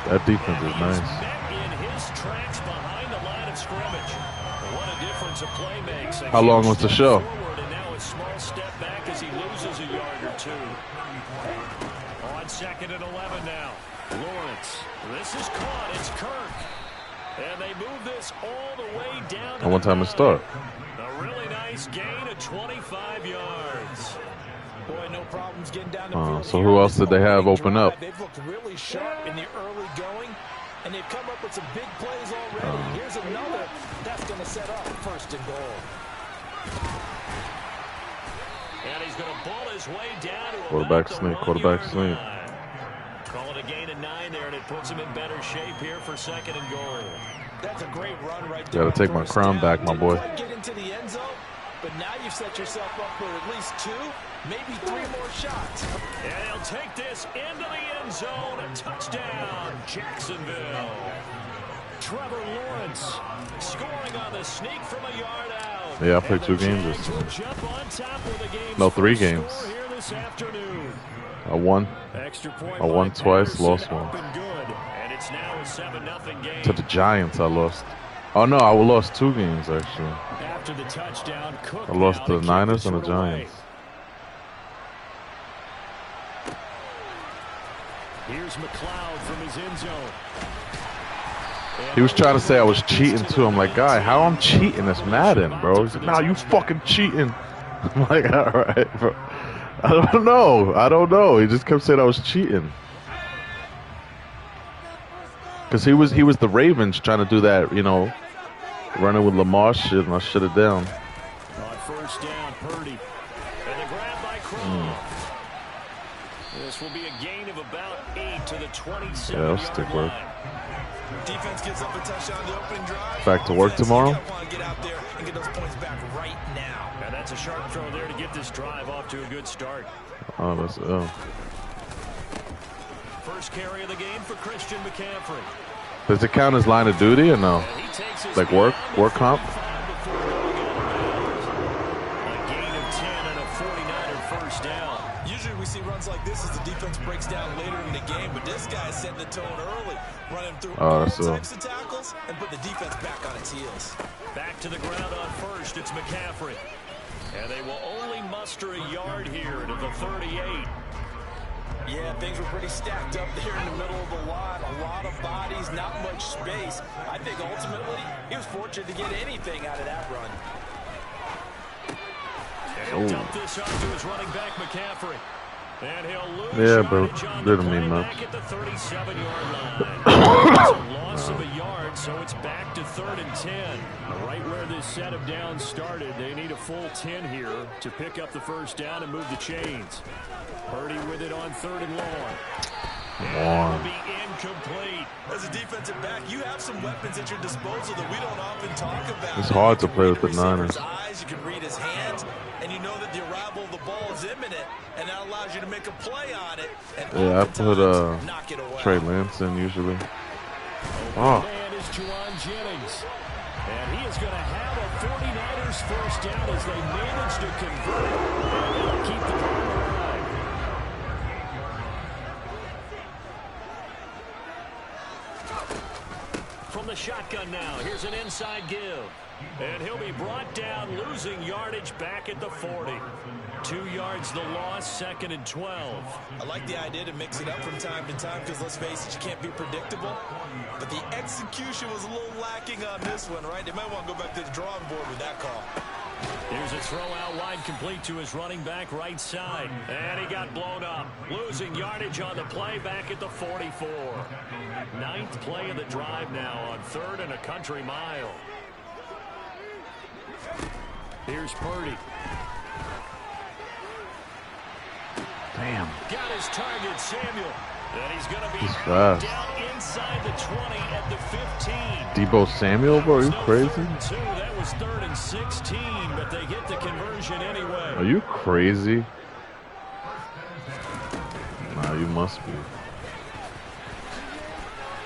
That defense is nice. In his tracks behind the line of scrimmage. What a difference a play makes. How long was the show? And now a small step back as he loses a yard or two. On 2nd and 11 now. Lawrence. This is caught. It's Kirk. And they move this all the way down. And what time to start? A really nice gain of 25 yards. Boy, no problems getting down the field. So who else did they have open up? They've looked really sharp in the early going, and they've come up with some big plays already. Here's another that's going to set up 1st and goal. And he's going to ball his way down to quarterback sneak, quarterback sneak. Call it a gain of 9 there, and it puts him in better shape here for 2nd and goal. That's a great run right there. Got to take my crown back, my boy. Get into the end zone, but now you've set yourself up for at least 2, maybe 3 more shots. And he'll take this into the end zone. A touchdown, Jacksonville. Trevor Lawrence scoring on the sneak from a yard out. Yeah, I played 2 games this season. No, 3 games. I won twice, lost one. To the Giants, I lost. Oh no, I lost 2 games actually. After the touchdown, I lost to the Niners and the Giants. Here's McLeod from his end zone. He was trying to say I was cheating too. I'm like, guy, how I'm cheating? It's Madden, bro. He's like, nah, you fucking cheating. I'm like, all right, bro. I don't know. He just kept saying I was cheating. Because he was the Ravens trying to do that, you know, running with Lamar shit, and I shut it down. On 1st down, Purdy. And the grab by Crow. This will be a gain of about 8 to the 27 Yeah, that'll stick work. Defense gives up a touchdown the opening drive. Back to work tomorrow. Get out there and get those points back right now. And that's a sharp throw there to get this drive off to a good start. Oh, that's First carry of the game for Christian McCaffrey. Does it count as line of duty or no? Like work comp? A gain of 10 and a 49er first down. Usually we see runs like this as the defense breaks down later in the game, but this guy's setting the tone early, running through all types of tackles and put the defense back on its heels. Back to the ground on 1st, it's McCaffrey. And they will only muster a yard here to the 38. Yeah, things were pretty stacked up there in the middle of the lot. A lot of bodies, not much space. I think ultimately he was fortunate to get anything out of that run. And he'll dump this off to his running back, McCaffrey. And he'll lose didn't mean much. back at the 37-yard line. It's a loss of a yard, so it's back to 3rd and 10. Right where this set of downs started, they need a full 10 here to pick up the first down and move the chains. Purdy with it on 3rd and long. And will be incomplete. As a defensive back, you have some weapons at your disposal that we don't often talk about. It's hard to play with the Niners. Eyes, you can read his hands, and you know that the arrival of the ball is imminent, and that allows you to make a play on it. And yeah, I put Trey Lance in usually. Oh. Man is Juwan Jennings. And he is going to have a 49ers first down as they manage to convert and keep the ball alive. From the shotgun now, here's an inside give. And he'll be brought down, losing yardage back at the 40. 2 yards the loss, 2nd and 12. I like the idea to mix it up from time to time because, let's face it, you can't be predictable. But the execution was a little lacking on this one, right? They might want to go back to the drawing board with that call. Here's a throw out wide, complete to his running back right side. And he got blown up. Losing yardage on the play back at the 44. 9th play of the drive now on 3rd and a country mile. Here's Purdy. Damn. Got his target, Samuel. And he's going to be down inside the 20 at the 15. Debo Samuel, bro? Are you crazy? That was 3rd and 16, but they get the conversion anyway. Are you crazy? Nah, you must be.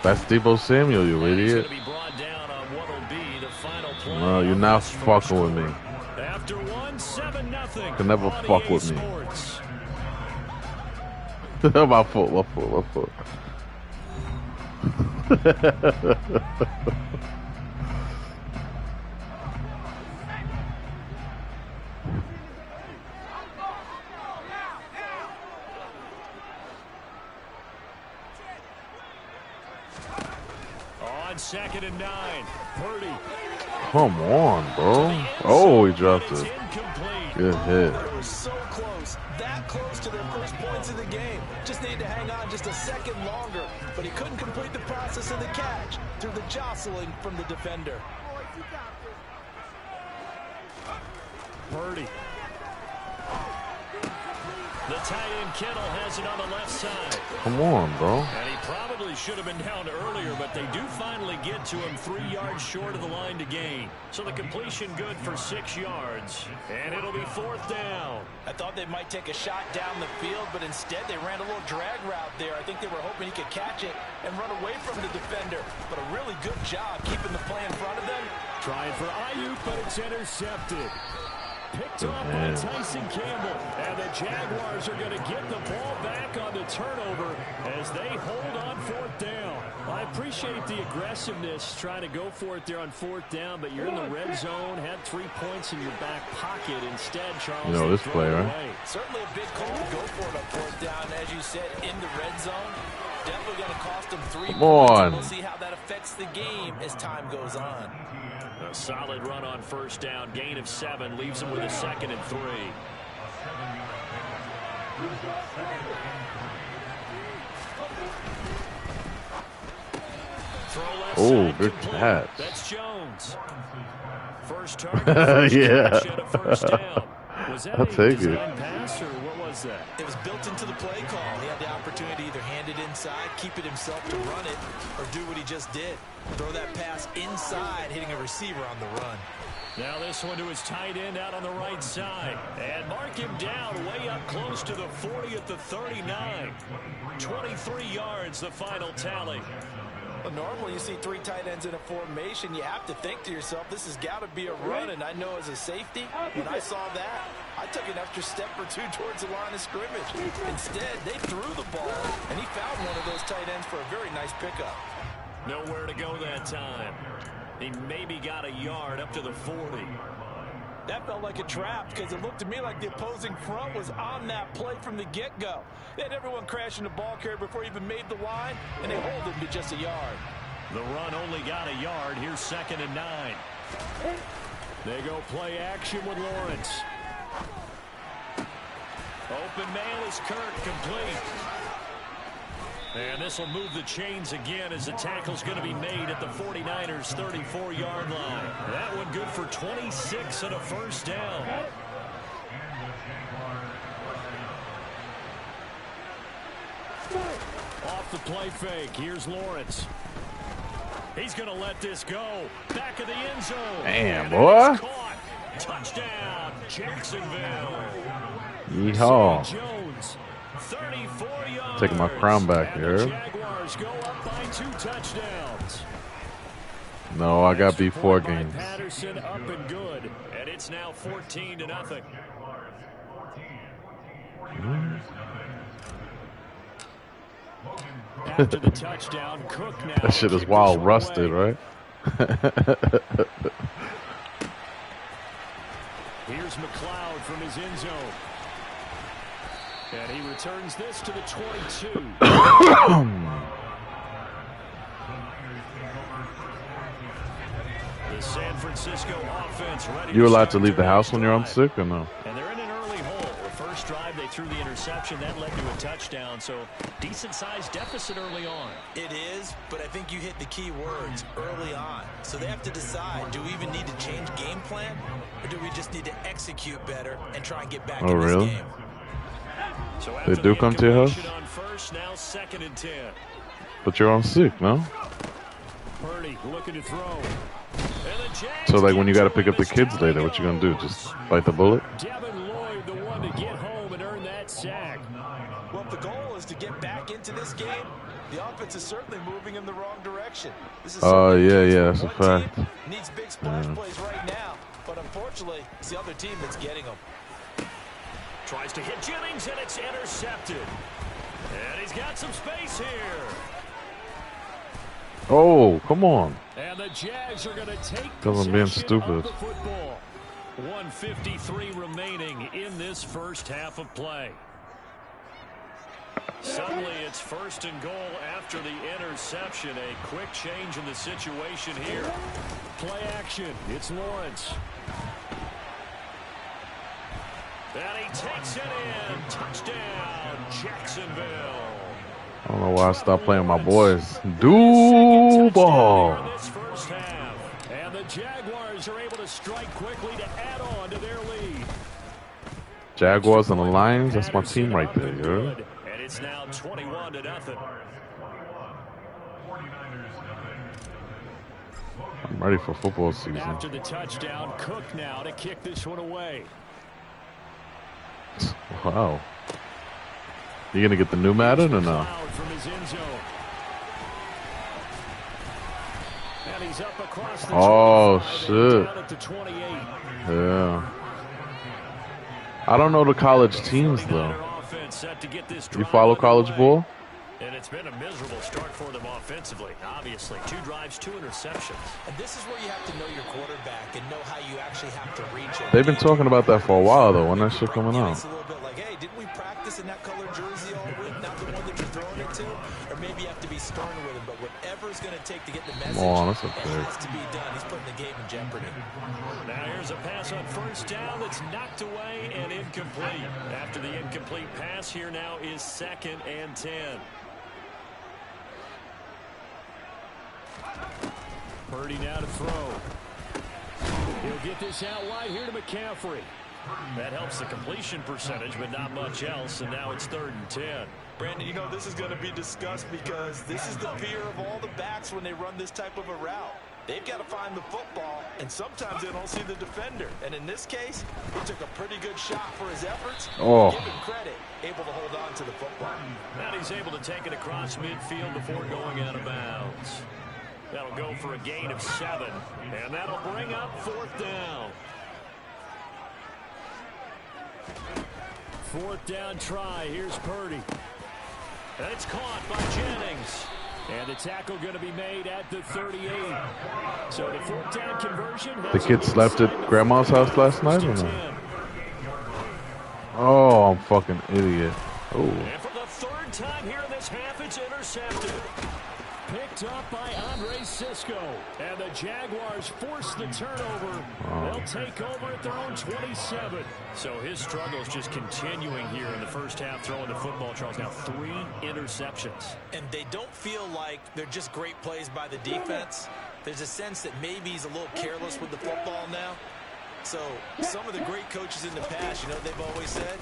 That's Debo Samuel, you idiot. No, you're not fucking with me. After 1-7-0. You can never fuck with me. my foot. On 2nd and 9, Purdy. Come on, bro. Oh, he dropped it. Good hit. They were so close, that close to their first points of the game. Just needed to hang on just a second longer, but he couldn't complete the process of the catch through the jostling from the defender. Purdy. The tight end Kittle has it on the left side. Come on, bro. And he probably should have been down earlier, but they do finally get to him 3 yards short of the line to gain. So the completion good for 6 yards, and it'll be 4th down. I thought they might take a shot down the field, but instead they ran a little drag route there. I think they were hoping he could catch it and run away from the defender. But a really good job keeping the play in front of them. Trying for Ayuk, but it's intercepted. Picked off by Tyson Campbell. And the Jaguars are going to get the ball back on the turnover as they hold on 4th down. I appreciate the aggressiveness trying to go for it there on 4th down, but you're in the red zone, had 3 points in your back pocket. Instead, Charles, you know this play, right? Certainly a big call to go for it on 4th down. As you said, in the red zone, definitely going to cost them 3 points. Come on. We'll see how that affects the game as time goes on. A solid run on 1st down. Gain of 7 leaves them with a 2nd and 3. Oh, good catch. That's Jones. First target. Yeah. First down. Was that I'll take it. Pass or what was that? It was built into the play call. He had the opportunity to either hand it inside, keep it himself to run it, or do what he just did. Throw that pass inside, hitting a receiver on the run. Now this one to his tight end out on the right side. And mark him down way up close to the 40 at the 39. 23 yards, the final tally. Well, normally you see 3 tight ends in a formation, you have to think to yourself, this has got to be a run. And I know as a safety, when I saw that, I took an extra step or 2 towards the line of scrimmage. Instead, they threw the ball, and he found one of those tight ends for a very nice pickup. Nowhere to go that time. He maybe got a yard up to the 40. That felt like a trap because it looked to me like the opposing front was on that play from the get-go. They had everyone crashing the ball carrier before he even made the line, and they hold him to just a yard. The run only got a yard. Here's 2nd and 9. They go play action with Lawrence. Open man is Kirk, complete. And this will move the chains again as the tackle's going to be made at the 49ers' 34-yard line. That one good for 26 and a first down. Off the play fake. Here's Lawrence. He's going to let this go. Back of the end zone. Damn, boy. Caught. Touchdown, Jacksonville. Yeehaw. Jones, 34 yards. Taking my crown back And here. the Jaguars go up by 2 touchdowns. No, I got Extra beat 4 point by games. Patterson up and good, and it's now 14-0. After the touchdown, Cook now. That shit is kicked wild this rusted, away. right? Here's McLeod from his end zone. And he returns this to the 22. The San Francisco offense ready. You allowed to leave the house when you're on sick or no? And they're in an early hole. The first drive, they threw the interception. That led to a touchdown. So decent-sized deficit early on. It is, but I think you hit the key words early on. So they have to decide, do we even need to change game plan? Or do we just need to execute better and try and get back in this game? So They do come to your house? on first, now 2nd and 10. But you're on sick, no? Purdy looking to throw. So, like, when you got to pick up the kids later, what you going to do? Just bite the bullet? Devin Lloyd, the one to get home and earn that sack. Well, if the goal is to get back into this game, the offense is certainly moving in the wrong direction. This is yeah, that's a fact. Needs big splash plays right now, but unfortunately, it's the other team that's getting them. Tries to hit Jennings, and it's intercepted. And he's got some space here. Oh, come on. And the Jags are going to take Because I'm being possession stupid. of the football. 1:53 remaining in this first half of play. Suddenly it's 1st and goal after the interception. A quick change in the situation here. Play action. It's Lawrence. And he takes it in. Touchdown, Jacksonville. I don't know why I stopped playing my boys. Do ball. And the Jaguars are able to strike quickly to add on to their lead. Jaguars and the Lions, that's my team right there, you heard? And it's now 21-0. I'm ready for football season. After the touchdown, Cook now to kick this one away. Wow. You gonna get the new Madden or no? From his end zone. And he's up across the Oh 25, shit. down at the 28. Yeah. I don't know the college teams though. You follow college ball? And it's been a miserable start for them offensively. Obviously, 2 drives, 2 interceptions. And this is where you have to know your quarterback and know how you actually have to reach him. They've been talking about that for a while though. When that shit coming out? It's a little bit like, hey, didn't we practice in that color jersey all week? Not the one that you're throwing it to? Or maybe you have to be stern with him. But whatever it's going to take to get the message, That's it okay. has to be done. He's putting the game in jeopardy. Now here's a pass on 1st down that's knocked away and incomplete. After the incomplete pass, here now is 2nd and 10. Purdy now to throw. He'll get this out wide here to McCaffrey. That helps the completion percentage, but not much else, and now it's 3rd and 10. Brandon, you know, this is going to be discussed because this is the fear of all the backs when they run this type of a route. They've got to find the football, and sometimes they don't see the defender. And in this case, he took a pretty good shot for his efforts. Oh. Give him credit, able to hold on to the football. And he's able to take it across midfield before going out of bounds. That'll go for a gain of 7, and that'll bring up 4th down. 4th down try. Here's Purdy. And it's caught by Jennings. And the tackle going to be made at the 38. So the 4th down conversion. The kid slept at grandma's house last night or no? Oh, I'm fucking idiot. Oh. And for the 3rd time here in this half, it's intercepted. Picked up by Andre Sisco. And the Jaguars force the turnover. They'll take over at their own 27. So his struggles just continuing here in the first half throwing the football. Charles, now 3 interceptions. And they don't feel like they're just great plays by the defense. There's a sense that maybe he's a little careless with the football now. So some of the great coaches in the past, you know what they've always said?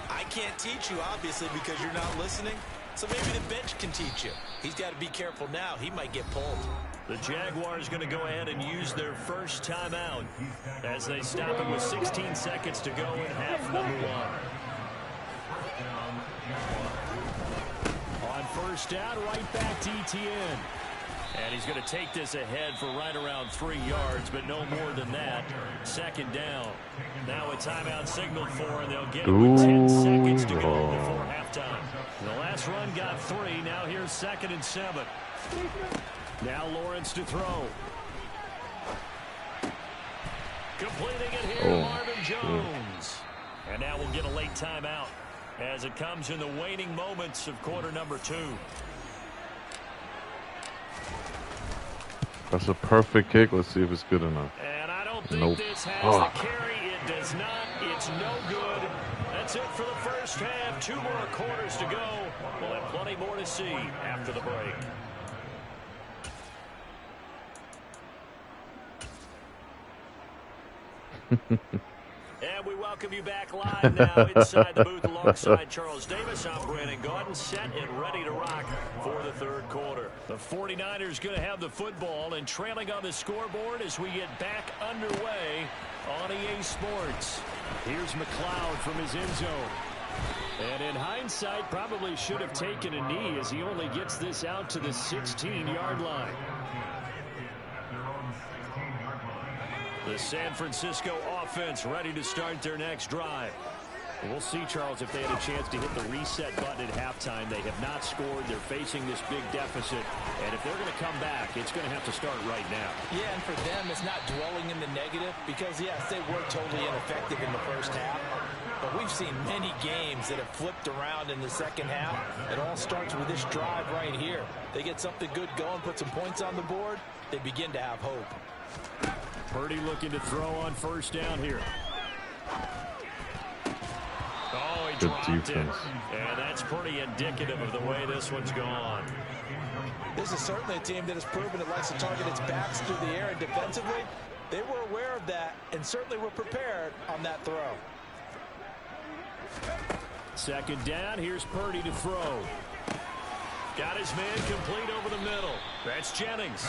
I can't teach you, obviously, because you're not listening. So maybe the bench can teach you. He's got to be careful now. He might get pulled. The Jaguars going to go ahead and use their first timeout as they stop it with 16 seconds to go in half number 1. On 1st down, right back to Etienne. And he's going to take this ahead for right around 3 yards, but no more than that. 2nd down. Now a timeout signaled for, and they'll get it with 10 seconds to go before halftime. The last run got 3. Now here's 2nd and 7. Now Lawrence to throw. Completing it here, Marvin Jones. And now we'll get a late timeout as it comes in the waning moments of quarter number 2. That's a perfect kick. Let's see if it's good enough. And I don't think this has the carry. It does not. It's no good. That's it for the first half. 2 more quarters to go. We'll have plenty more to see after the break. And we welcome you back live now inside the booth alongside Charles Davis. I'm Brandon Gaudin, set and ready to rock for the 3rd quarter. The 49ers going to have the football and trailing on the scoreboard as we get back underway on EA Sports. Here's McLeod from his end zone. And in hindsight, probably should have taken a knee as he only gets this out to the 16-yard line. The San Francisco offense ready to start their next drive. We'll see, Charles, if they had a chance to hit the reset button at halftime. They have not scored. They're facing this big deficit. And if they're going to come back, it's going to have to start right now. Yeah, and for them, it's not dwelling in the negative because, yes, they were totally ineffective in the first half. But we've seen many games that have flipped around in the second half. It all starts with this drive right here. They get something good going, put some points on the board, they begin to have hope. Purdy looking to throw on first down here. Oh, he dropped it. And that's pretty indicative of the way this one's gone. This is certainly a team that has proven it likes to target its backs through the air, and defensively, they were aware of that and certainly were prepared on that throw. Second down, here's Purdy to throw. Got his man complete over the middle. That's Jennings.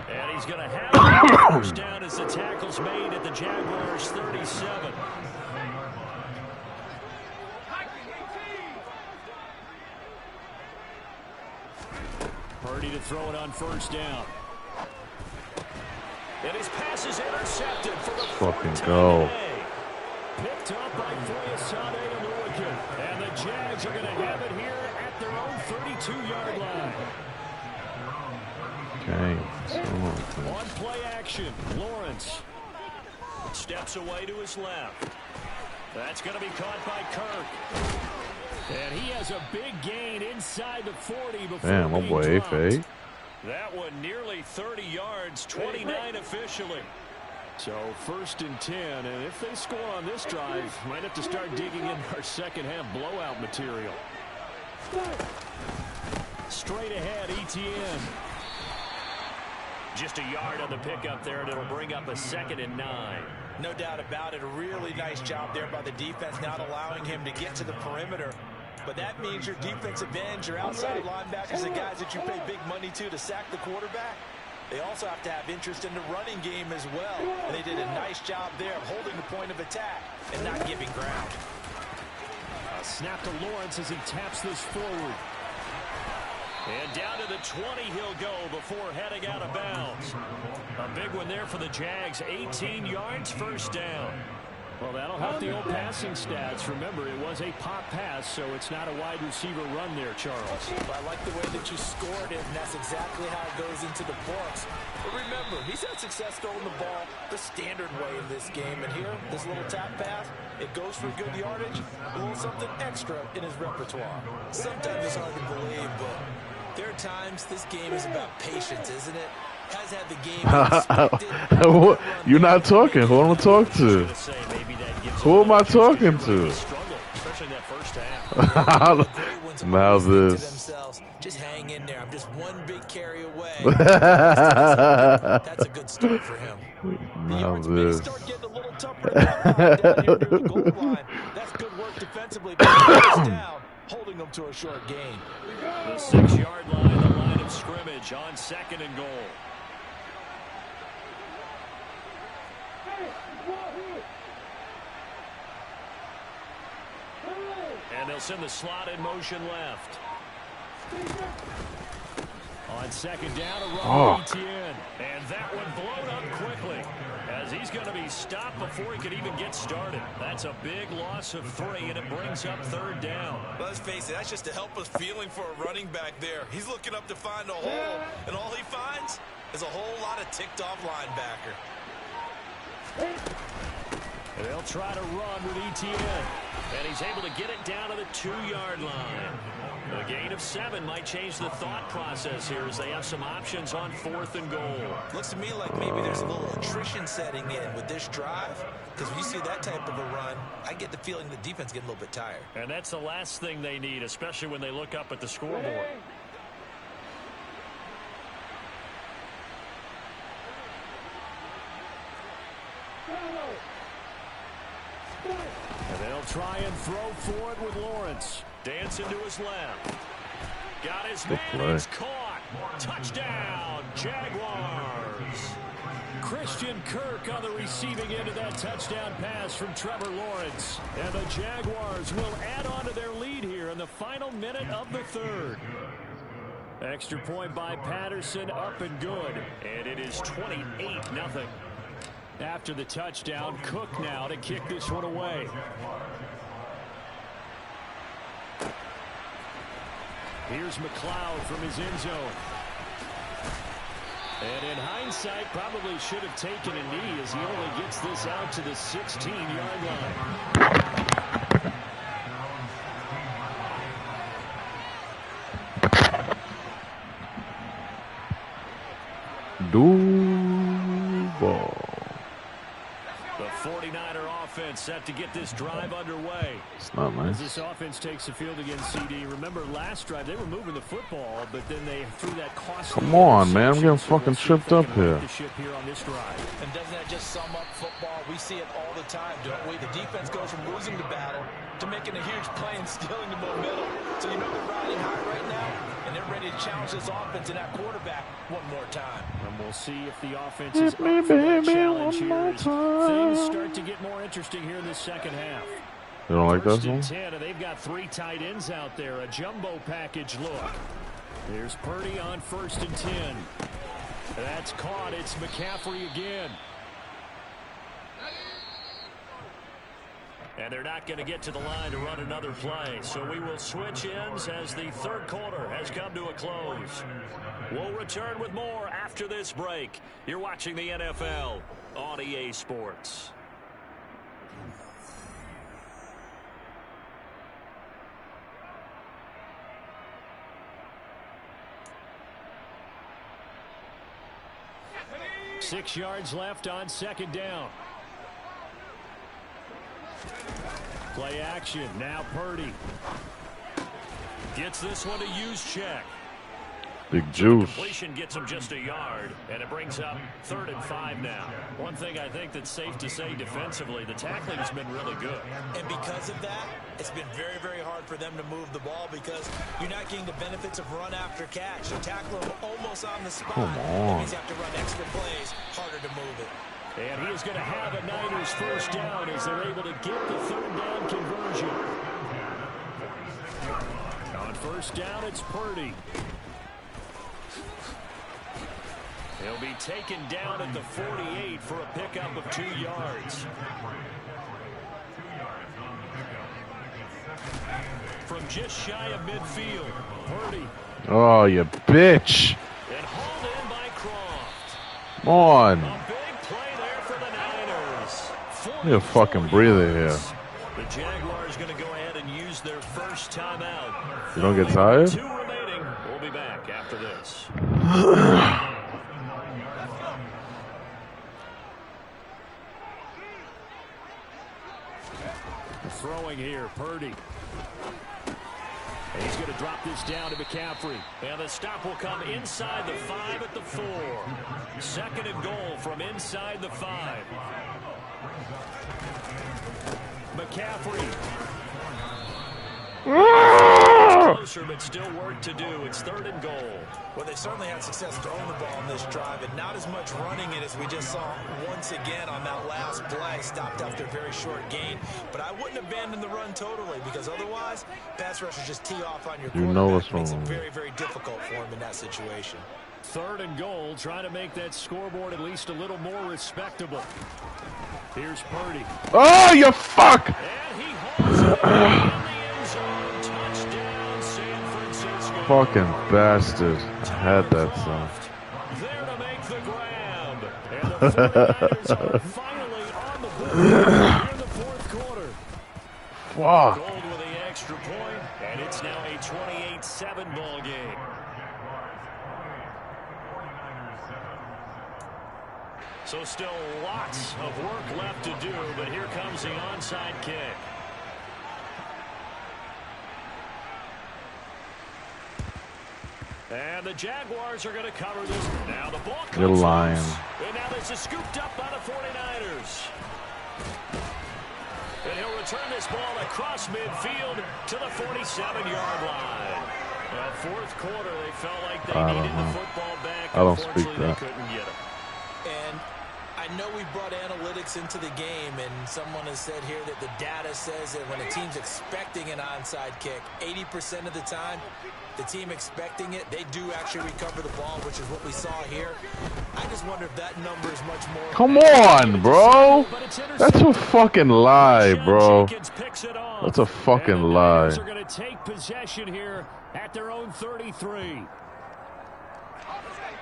And he's going to have it first down as the tackle's made at the Jaguars' 37. Purdy to throw it on first down. And his pass is intercepted for the fucking go. Picked up by Foyesade and Lurkin. And the Jags are going to have it here at their own 32-yard line. Okay. On play action, Lawrence steps away to his left. That's going to be caught by Kirk. And he has a big gain inside the 40 before damn, my boy, Faye. That one nearly 30 yards, 29 officially. So first and 10, and if they score on this drive, might have to start digging in our second half blowout material. Straight ahead, Etienne. Just a yard on the pickup there, and it'll bring up a 2nd and 9. No doubt about it. A really nice job there by the defense, not allowing him to get to the perimeter. But that means your defensive ends, your outside linebackers, the guys that you pay big money to sack the quarterback. They also have to have interest in the running game as well. And they did a nice job there of holding the point of attack and not giving ground. A snap to Lawrence as he taps this forward. And down to the 20 he'll go before heading out of bounds. A big one there for the Jags. 18 yards, first down. Well, that'll help the old passing stats. Remember, it was a pop pass, so it's not a wide receiver run there, Charles. I like the way that you scored it, and that's exactly how it goes into the books. But remember, he's had success throwing the ball the standard way in this game. And here, this little tap pass, it goes for good yardage, a little something extra in his repertoire. Sometimes it's hard to believe, but there are times this game is about patience, isn't it? Has had the game You're not talking. Who am I talking to? Who am I talking to? Now this. Just hang in there. I'm just one big carry away. That's a good start for him. Now this. Start getting a little tougher down here near the goal line. That's good work defensively, but down, holding them to a short gain. The 6-yard line, the line of scrimmage on 2nd and goal. And they'll send the slot in motion left. On 2nd down, a run Etienne. And that one blown up quickly as he's going to be stopped before he could even get started. That's a big loss of 3, and it brings up 3rd down. Let's face it, that's just a helpless feeling for a running back there. He's looking up to find a hole, and all he finds is a whole lot of ticked-off linebacker. And they'll try to run with Etienne. And he's able to get it down to the 2-yard line. A gain of 7 might change the thought process here as they have some options on 4th and goal. Looks to me like maybe there's a little attrition setting in with this drive. Because when you see that type of a run, I get the feeling the defense getting a little bit tired. And that's the last thing they need, especially when they look up at the scoreboard. And they'll try and throw forward with Lawrence. Dancing to his left. Got his man. He's caught. Touchdown, Jaguars. Christian Kirk on the receiving end of that touchdown pass from Trevor Lawrence. And the Jaguars will add on to their lead here in the final minute of the 3rd. Extra point by Patterson, up and good. And it is 28-0. After the touchdown, Cook now to kick this one away. Here's McLeod from his end zone. And in hindsight, probably should have taken a knee as he only gets this out to the 16-yard line. Duval. The 49er offense set to get this drive underway. It's not nice. As this offense takes the field against CD. Remember last drive, they were moving the football, but then they threw that costly. Come on, man. I'm getting fucking tripped up here. The ship here on this drive. And doesn't that just sum up football? We see it all the time, don't we? The defense goes from losing the battle to making a huge play and stealing the momentum. So you know they're riding high right now, and they're ready to challenge this offense and that quarterback one more time. And we'll see if the offense is up for that challenge here as things start to get more interesting here in this second half. You don't like that First one? and 10, and they've got 3 tight ends out there. A jumbo package look. There's Purdy on 1st and 10. That's caught. It's McCaffrey again. And they're not going to get to the line to run another play. So we will switch ends as the third quarter has come to a close. We'll return with more after this break. You're watching the NFL on EA Sports. Six yards left on second down. Play action. Now Purdy. Gets this one to use check. Big juice. Completion gets him just a yard, and it brings up 3rd and 5 now. One thing I think that's safe to say defensively, the tackling has been really good. And because of that, it's been very, very hard for them to move the ball because you're not getting the benefits of run after catch. You tackle them almost on the spot. Come on. That means you have to run extra plays, harder to move it. And he is going to have a Niners first down as they're able to get the 3rd down conversion. On first down, it's Purdy. He'll be taken down at the 48 for a pickup of 2 yards. From just shy of midfield, Purdy. Oh, you bitch. And hauled in by Croft. Come on. A big play there for the Niners. You're a fucking breather here. The Jaguars going to go ahead and use their first timeout. You don't get tired? 2 remaining. We'll be back after this. Throwing here, Purdy. And he's going to drop this down to McCaffrey. And the stop will come inside the 5 at the 4. 2nd and goal from inside the 5. McCaffrey. Closer, but still work to do. It's 3rd and goal. Well, they certainly had success throwing the ball on this drive, and not as much running it as we just saw once again on that last play. Stopped after a very short gain. But I wouldn't abandon the run totally because otherwise, pass rushers just tee off on your quarterback. You know what's makes wrong. it very, very difficult for him in that situation. 3rd and goal, trying to make that scoreboard at least a little more respectable. Here's Purdy. Oh, you fuck! And he holds it in the end zone. Touchdown, San Francisco. Fucking bastard. I had that son. There to make the grab. And the 49ers are finally on the board here in the 4th quarter. Fuck. Gold with the extra point, and it's now a 28-7 ball game. So still lots of work left to do, but here comes the onside kick. And the Jaguars are going to cover this. Now the ball comes You're lying. loose. And now this is scooped up by the 49ers. And he'll return this ball across midfield to the 47-yard line. Well, 4th quarter, they felt like they needed the football back. I don't speak Unfortunately, that. they couldn't get it. And I I know we brought analytics into the game, and someone has said here that the data says that when a team's expecting an onside kick, 80% of the time, the team expecting it, they do actually recover the ball, which is what we saw here. I just wonder if that number is much more. Come on, bro. That's a fucking lie, bro. That's a fucking lie. They're going to take possession here at their own 33.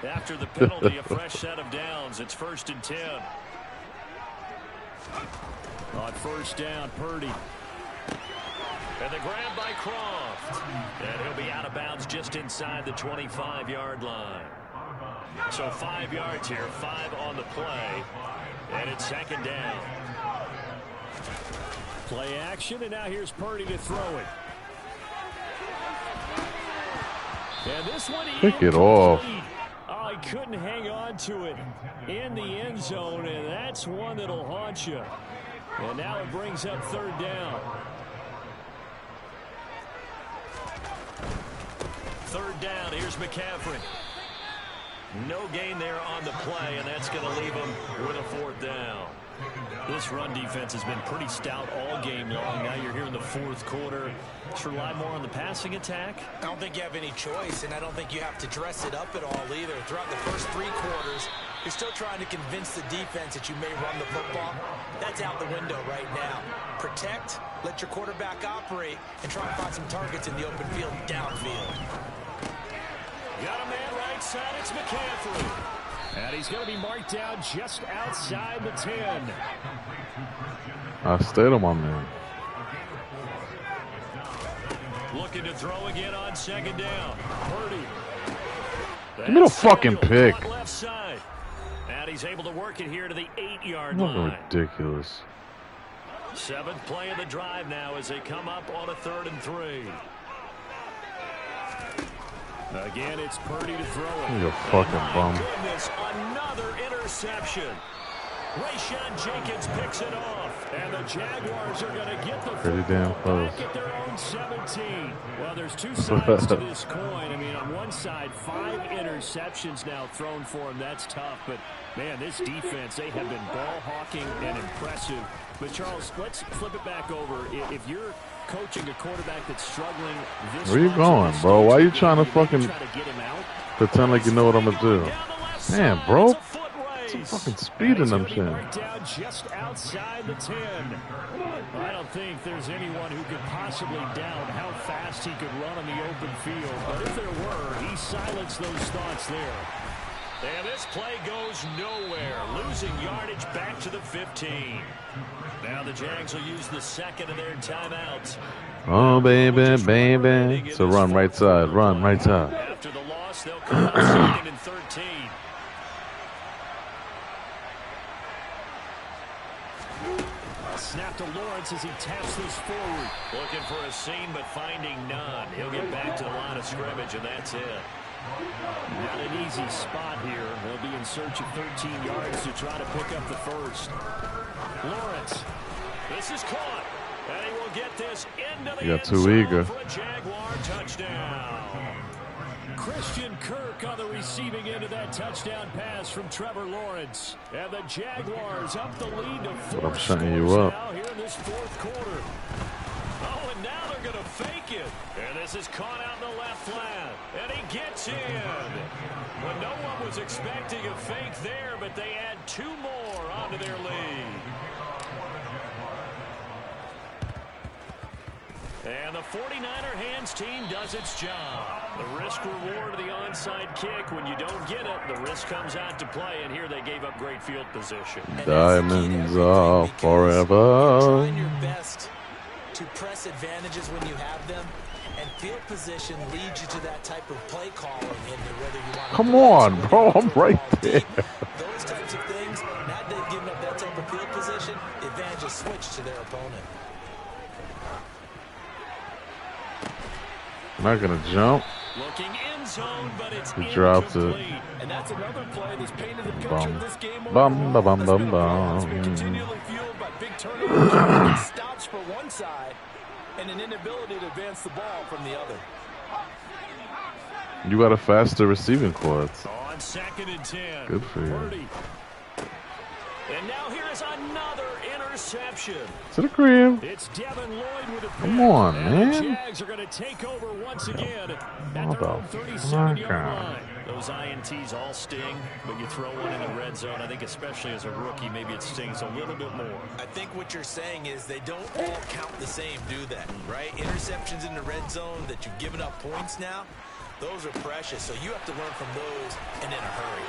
After the penalty, a fresh set of downs. It's 1st and 10. On first down, Purdy. And the grab by Croft. And he'll be out of bounds just inside the 25-yard line. So 5 yards here, 5 on the play. And it's 2nd down. Play action, and now here's Purdy to throw it. And this one, pick it off. Oh, he couldn't hang on to it in the end zone, and that's one that'll haunt you. And now it brings up 3rd down. 3rd down, here's McCaffrey. No gain there on the play, and that's going to leave him with a 4th down. This run defense has been pretty stout all game long. Now you're here in the 4th quarter. Let's rely more on the passing attack. I don't think you have any choice, and I don't think you have to dress it up at all either. Throughout the first 3 quarters, you're still trying to convince the defense that you may run the football. That's out the window right now. Protect, let your quarterback operate, and try and find some targets in the open field downfield. Got a man right side. It's McCaffrey. And he's going to be marked down just outside the 10. I stayed on my man. Looking to throw again on 2nd down. Purdy. Give me the fucking pick. Left side. And he's able to work it here to the 8-yard line. Ridiculous. 7th play of the drive now as they come up on a 3rd and 3. Again, it's Purdy to throw it. You fucking bum. Goodness, another interception. Rayshon Jenkins picks it off, and the Jaguars are going to get the football back at their own 17. Well, there's 2 sides to this coin. I mean, on one side, 5 interceptions now thrown for him. That's tough, but man, this defense, they have been ball hawking and impressive. But Charles, let's flip it back over. If you're coaching a quarterback that's struggling this where you going, bro? Why are you trying to fucking pretend like you know what I'm gonna do? Man, bro, some fucking speed in them shit. Just outside the 10. I don't think there's anyone who could possibly doubt how fast he could run on the open field. But if there were, he silenced those thoughts there. And this play goes nowhere. Losing yardage back to the 15. Now the Jags will use the 2nd of their timeouts. Oh, baby, baby. So run right side. Run right side. After the loss, they'll come out 2nd and 13. Snap to Lawrence as he taps this forward. Looking for a seam, but finding none. He'll get back to the line of scrimmage, and that's it. Not an easy spot here. They'll be in search of 13 yards to try to pick up the 1st. Lawrence. This is caught. And he will get this into the end zone eager for a Jaguar touchdown. Christian Kirk on the receiving end of that touchdown pass from Trevor Lawrence. And the Jaguars up the lead to 4 I'm shutting you up. now here in this 4th quarter. Oh, and now they're going to fake it. And this is caught out in the left flat. And he gets in. Well, no one was expecting a fake there, but they add 2 more onto their lead. And the 49er hands team does its job. The risk-reward of the onside kick. When you don't get it, the risk comes out to play, and here they gave up great field position. Diamonds are forever. Trying your best to press advantages when you have them, and field position leads you to that type of play calling. Whether you want Come on, bro, I'm right there. Those types of things, now they've given up that type of field position, the advantage is switched to their opponent. I'm not gonna jump. Looking in zone, but it's He dropped it. And that's another play that's painted the picture of this game. Bum, bum, bum, bum, It's been continually fueled by big turnovers, stops for one side, and an inability to advance the ball from the other. You got a faster receiving court. On 2nd and 10. Good for you. Purdy. And now here is another interception. To the crib. It's Devin Lloyd with a pick. Come on, and man. The Jags are going to take over once again at their own 37-yard line. Those INTs all sting, but you throw one in the red zone. I think especially as a rookie, maybe it stings a little bit more. I think what you're saying is they don't all count the same, do they? Right? Interceptions in the red zone that you've given up points now, those are precious. So you have to learn from those and in a hurry.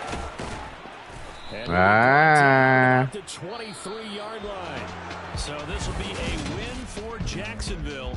And the 23-yard line. So this will be a win for Jacksonville.